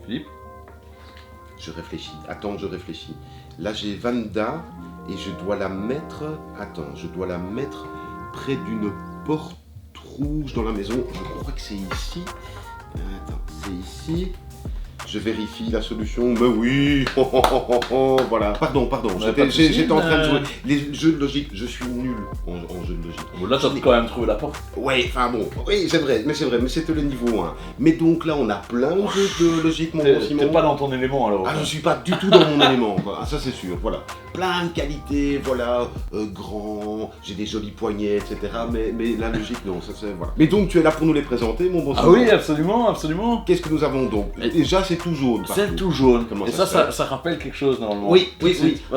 Philippe? Je réfléchis. Attends, je réfléchis. Là, j'ai Vanda et je dois la mettre... Attends, je dois la mettre près d'une porte rouge dans la maison. Je crois que c'est ici. Attends, c'est ici. Je vérifie la solution, mais oui, voilà. Pardon, j'étais en train de jouer. Les jeux de logique, je suis nul en jeu de logique. Bon, là, t'as quand même trouvé la porte. Ouais, enfin bon, oui, c'est vrai, mais c'était le niveau 1. Mais donc là, on a plein de jeux de logique, mon bon Simon. T'es pas dans ton élément, alors. Ah, je suis pas du tout dans mon élément, quoi. Ah, ça c'est sûr, voilà. Plein de qualités, voilà, grand, j'ai des jolis poignets, etc. Mais la logique, non, ça c'est, voilà. Mais donc, tu es là pour nous les présenter, mon bon Simon. Ah oui, absolument, absolument. Qu'est-ce que nous avons donc? Déjà, c'est tout jaune. C'est tout jaune. Comment et ça rappelle quelque chose normalement. Oui. Un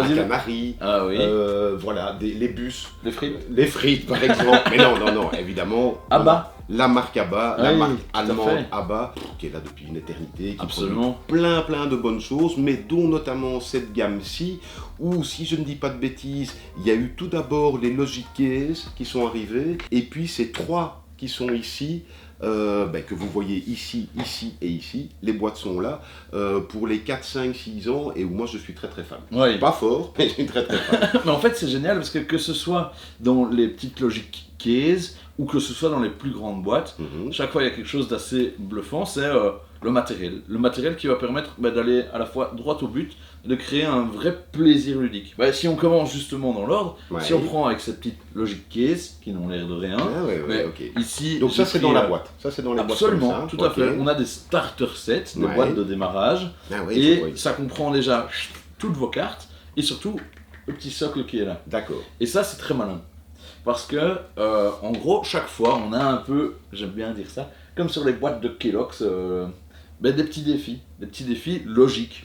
Vas-y. canari. Ah oui. Voilà, les bus. Les frites. Les frites, par exemple. Mais non, évidemment. Abba. La marque Abba, Oui, la marque tout à allemande fait. Abba, qui est là depuis une éternité, qui Absolument. produit plein de bonnes choses, mais dont notamment cette gamme-ci, où, si je ne dis pas de bêtises, il y a eu tout d'abord les Logic Case qui sont arrivés, et puis ces trois qui sont ici, que vous voyez ici et ici. Les boîtes sont là pour les 4, 5, 6 ans et où moi je suis très fan. Oui. Pas fort, mais je suis très fan. Mais en fait, c'est génial parce que ce soit dans les petites Logic Case ou que ce soit dans les plus grandes boîtes, chaque fois il y a quelque chose d'assez bluffant, c'est le matériel. Le matériel qui va permettre d'aller à la fois droit au but, de créer un vrai plaisir ludique. Si on commence justement dans l'ordre, si on prend avec ces petites Logic Case, qui n'ont l'air de rien, ok. Ici... Donc ça c'est dans la boîte. Ça c'est dans les absolument, boîtes comme ça. Tout à fait. On a des starter sets, des boîtes de démarrage, et ça comprend déjà toutes vos cartes, et surtout le petit socle qui est là. D'accord. Et ça c'est très malin. Parce que, en gros, chaque fois, on a un peu, j'aime bien dire ça, comme sur les boîtes de Kellogg's, des petits défis logiques.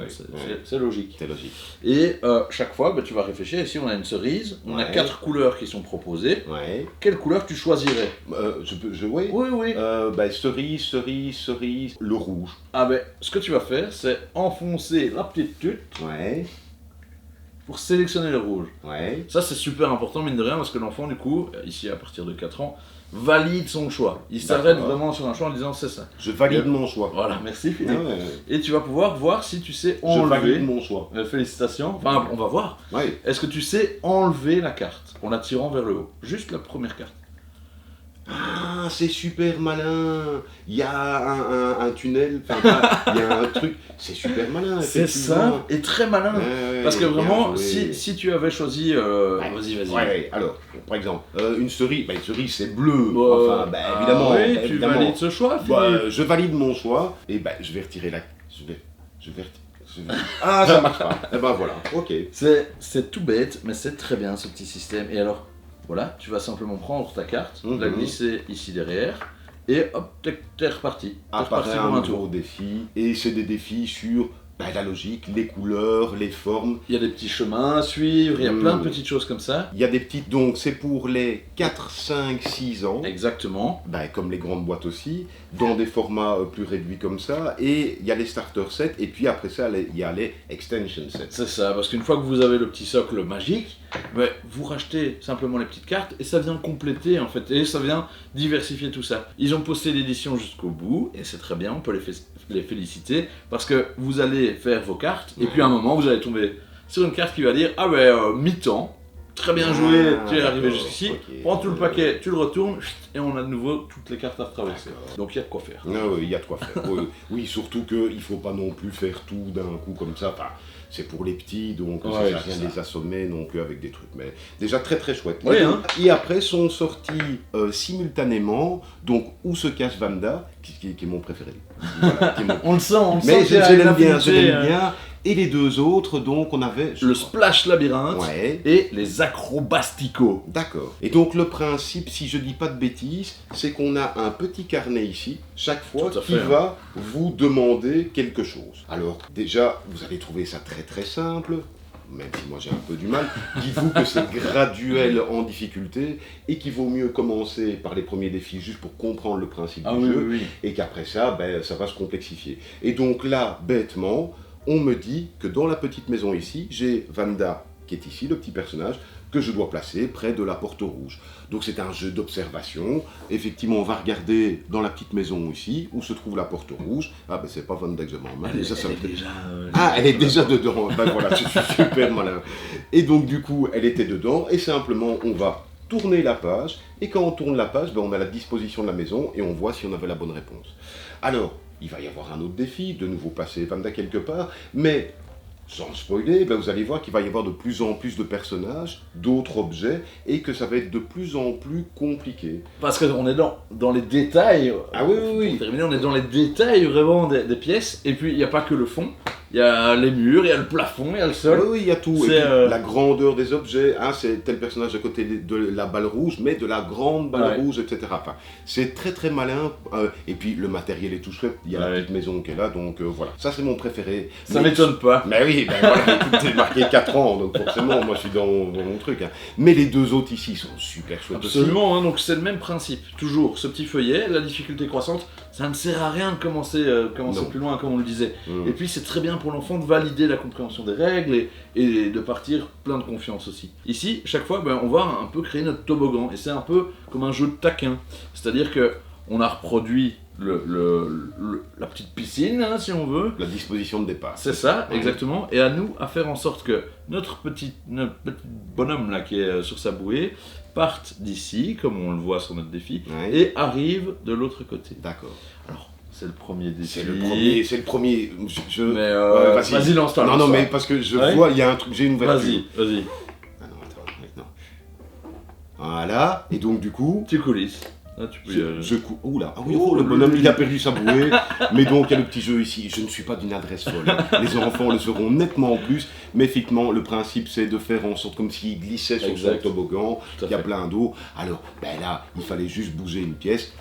C'est logique. C'est logique. Et chaque fois, tu vas réfléchir, ici on a une cerise, on a 4 couleurs qui sont proposées. Quelle couleur tu choisirais? Je peux jouer? Oui. Cerise, le rouge. Ce que tu vas faire, c'est enfoncer la petite tute. Pour sélectionner le rouge. Ça c'est super important mine de rien parce que l'enfant du coup, ici à partir de 4 ans, valide son choix. Il s'arrête vraiment sur un choix en disant c'est ça. Je valide mon choix. Voilà, merci Philippe. Et tu vas pouvoir voir si tu sais enlever. Je valide mon choix. Félicitations. Enfin, on va voir. Est-ce que tu sais enlever la carte en la tirant vers le haut? Juste la première carte. Ah, c'est super malin. Il y a un tunnel, il y a un truc. C'est super malin. C'est ça, et très malin. Parce que vraiment, si tu avais choisi... Vas-y. Alors, par exemple, une cerise c'est bleu. Évidemment. Tu valides ce choix, Philippe. Je valide mon choix, et je vais retirer la... Ah, ça marche pas. Et voilà, ok. C'est tout bête, mais c'est très bien ce petit système. Et alors, voilà, tu vas simplement prendre ta carte, la glisser ici derrière, et hop, t'es reparti. Apparaît un nouveau défi, et c'est des défis sur la logique, les couleurs, les formes. Il y a des petits chemins à suivre, il y a plein de petites choses comme ça. Il y a des petites, donc c'est pour les 4, 5, 6 ans. Exactement. Comme les grandes boîtes aussi, dans des formats plus réduits comme ça. Et il y a les starter sets, et puis après ça, il y a les extension sets. C'est ça, parce qu'une fois que vous avez le petit socle magique, vous rachetez simplement les petites cartes, et ça vient compléter en fait, et ça vient diversifier tout ça. Ils ont posté l'édition jusqu'au bout, et c'est très bien, on peut les féliciter, parce que vous allez faire vos cartes, et puis à un moment vous allez tomber sur une carte qui va dire mi-temps, très bien joué, tu es arrivé jusqu'ici, prends tout le paquet, tu le retournes, et on a de nouveau toutes les cartes à retraverser. Donc il y a de quoi faire. Il y a de quoi faire. Oui, surtout qu'il ne faut pas non plus faire tout d'un coup comme ça. C'est pour les petits, donc ça sert à rien de les assommer non plus avec des trucs. Mais déjà très chouette. Et après sont sortis simultanément, donc où se cache Vanda, qui est mon préféré. On le sent, mais je l'aime bien. Et les deux autres, donc on avait... Le Splash Labyrinthe et les Acrobastico. D'accord. Et donc le principe, si je dis pas de bêtises, c'est qu'on a un petit carnet ici, chaque fois, qui va vous demander quelque chose. Alors déjà, vous allez trouver ça très simple, même si moi j'ai un peu du mal. Dites-vous que c'est graduel en difficulté et qu'il vaut mieux commencer par les premiers défis juste pour comprendre le principe du jeu et qu'après ça, ça va se complexifier. Et donc là, bêtement, on me dit que dans la petite maison ici, j'ai Vanda qui est ici, le petit personnage, que je dois placer près de la porte rouge. Donc c'est un jeu d'observation. Effectivement, on va regarder dans la petite maison ici, où se trouve la porte rouge. Ah ben c'est pas Van Dyke Zimmerman. Elle est déjà dedans. Ben voilà, je suis super malin. Et donc du coup, elle était dedans, et simplement, on va tourner la page, et quand on tourne la page, ben, on a la disposition de la maison, et on voit si on avait la bonne réponse. Alors, il va y avoir un autre défi, de nouveau placer Van Dyke quelque part, mais... sans spoiler, ben vous allez voir qu'il va y avoir de plus en plus de personnages, d'autres objets, et que ça va être de plus en plus compliqué. Parce qu'on est dans les détails. Ah oui, oui, oui. Pour terminer, on est dans les détails vraiment des pièces, et puis il n'y a pas que le fond, il y a les murs, il y a le plafond, il y a le sol. Oui, oui, il y a tout. Et puis, la grandeur des objets, hein, c'est tel personnage à côté de la balle rouge, mais de la grande balle rouge, etc. Enfin, c'est très très malin. Et puis le matériel est tout chouette, il y a la petite maison qui est là, donc voilà. Ça c'est mon préféré. Ça m'étonne pas. Mais oui, ben voilà, c'est marqué 4 ans, donc forcément, moi je suis dans mon truc. Hein. Mais les deux autres ici sont super chouettes. Absolument, hein, donc c'est le même principe. Toujours ce petit feuillet, la difficulté croissante, ça ne sert à rien de commencer plus loin, comme on le disait. Et puis c'est très bien pour l'enfant de valider la compréhension des règles et de partir plein de confiance aussi. Ici, chaque fois, on va un peu créer notre toboggan, et c'est un peu comme un jeu de taquin. C'est-à-dire que on a reproduit la petite piscine, hein, si on veut. La disposition de départ. C'est ça, exactement. Et à nous à faire en sorte que notre petit bonhomme là qui est sur sa bouée parte d'ici, comme on le voit sur notre défi, et arrive de l'autre côté. D'accord. Alors, c'est le premier défi. C'est le premier. Mais vas-y, lance-toi. Non, mais parce que je vois, il y a un truc, j'ai une Vas-y. Ah non, attends, non. Voilà, et donc du coup... Tu coulisses. Là, tu peux Oula, ah oui, le bonhomme il a perdu sa bouée. Mais donc il y a le petit jeu ici, je ne suis pas d'une adresse folle. Les enfants le seront nettement en plus, mais effectivement le principe c'est de faire en sorte comme s'il glissait sur son toboggan, il y a plein d'eau. Alors là, il fallait juste bouger une pièce.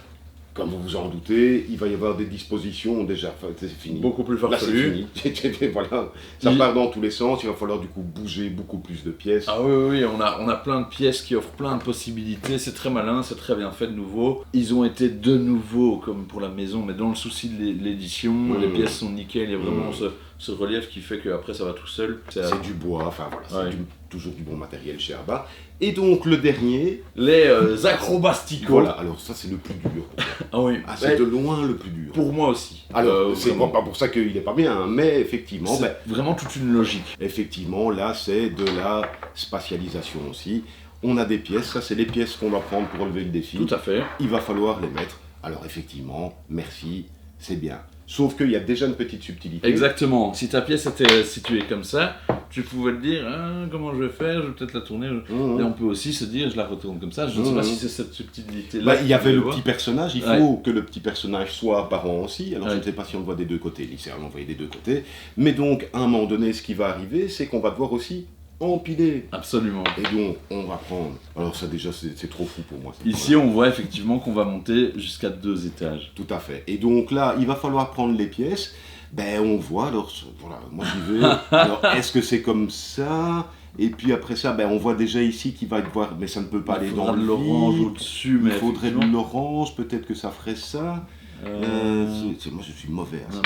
Comme vous vous en doutez, il va y avoir des dispositions déjà, c'est fini. Beaucoup plus farfelu. Là c'est fini, voilà. Ça part dans tous les sens, il va falloir du coup bouger beaucoup plus de pièces. Ah oui, on a plein de pièces qui offrent plein de possibilités, c'est très malin, c'est très bien fait de nouveau. Ils ont été de nouveau, comme pour la maison, mais dans le souci de l'édition, les pièces sont nickel, il y a vraiment ce relief qui fait qu'après ça va tout seul. C'est du bois, enfin voilà, c'est toujours du bon matériel chez Abba. Et donc le dernier... les acrobastico. Voilà, alors ça c'est le plus dur. Ah oui. C'est de loin le plus dur. Pour moi aussi. Alors c'est pas pour ça qu'il est pas bien, hein, mais effectivement... C'est vraiment toute une logique. Effectivement, là c'est de la spatialisation aussi. On a des pièces, ça c'est les pièces qu'on va prendre pour relever le défi. Tout à fait. Il va falloir les mettre. Alors effectivement, merci, c'est bien. Sauf qu'il y a déjà une petite subtilité. Exactement. Si ta pièce était située comme ça, tu pouvais te dire comment je vais faire, je vais peut-être la tourner. Et on peut aussi se dire je la retourne comme ça. Je ne sais pas si c'est cette subtilité-là. Il y avait le petit personnage, il faut que le petit personnage soit apparent aussi. Alors je ne sais pas si on le voit des deux côtés, littéralement on voit des deux côtés. Mais donc à un moment donné, ce qui va arriver, c'est qu'on va devoir aussi empiler. Absolument. Et donc on va prendre. Alors ça déjà c'est trop fou pour moi. Ici on voit effectivement qu'on va monter jusqu'à 2 étages. Tout à fait. Et donc là il va falloir prendre les pièces. On voit, alors voilà, moi j'y vais. Alors est-ce que c'est comme ça? Et puis après ça, on voit déjà ici qu'il va y avoir, mais ça ne peut pas aller dans le l'orange au-dessus. Il faudrait de l'orange, peut-être que ça ferait ça. Moi je suis mauvais à ça.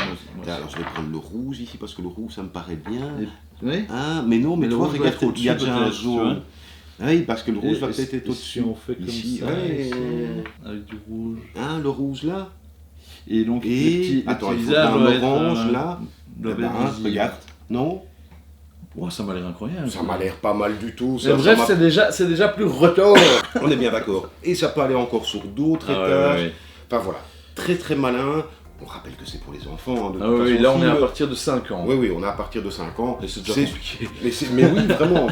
Alors je vais prendre le rouge ici parce que le rouge ça me paraît bien. Mais non, mais toi regarde, il y a déjà un jaune. Oui, parce que le rouge va peut-être être au-dessus. Si on fait comme ici, ça, avec du rouge. Le rouge là. Et donc, attends, il faut un orange là. Regarde, non? Wow, ça m'a l'air incroyable. Ça m'a l'air pas mal du tout. Bref, c'est déjà plus retors. On est bien d'accord. Et ça peut aller encore sur d'autres étages. Enfin voilà, très très malin. On rappelle que c'est pour les enfants. Là on est à partir de 5 ans. Oui, on est à partir de 5 ans. Et c'est déjà compliqué. Mais oui, vraiment.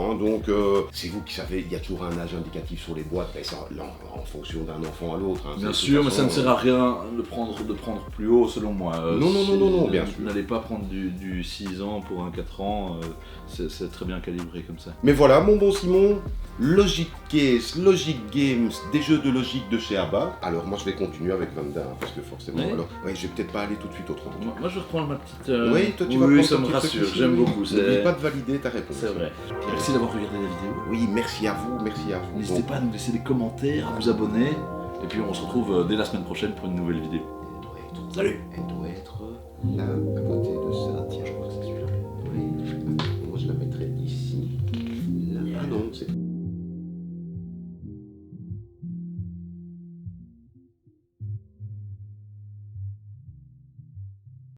Hein. Donc, c'est vous qui savez, il y a toujours un âge indicatif sur les boîtes, ça, en fonction d'un enfant à l'autre. Hein. Bien sûr, mais ça ne sert à rien de prendre plus haut, selon moi. Non, bien sûr. N'allez pas prendre du 6 ans pour un 4 ans, c'est très bien calibré comme ça. Mais voilà, mon bon Simon, Logic Case, Logic Games, des jeux de logique de chez Abba. Alors, moi, je vais continuer avec Vanda, hein, parce que forcément... Alors, je vais peut-être pas aller tout de suite autrement. Moi, je reprends ma petite... Oui, toi, tu vas prendre ça me rassure, j'aime beaucoup. N'oublie pas de valider ta réponse. C'est vrai. Merci d'avoir regardé la vidéo. Oui, merci à vous. N'hésitez pas à nous laisser des commentaires, à vous abonner. Et puis, on se retrouve dès la semaine prochaine pour une nouvelle vidéo. Salut. Elle doit être là.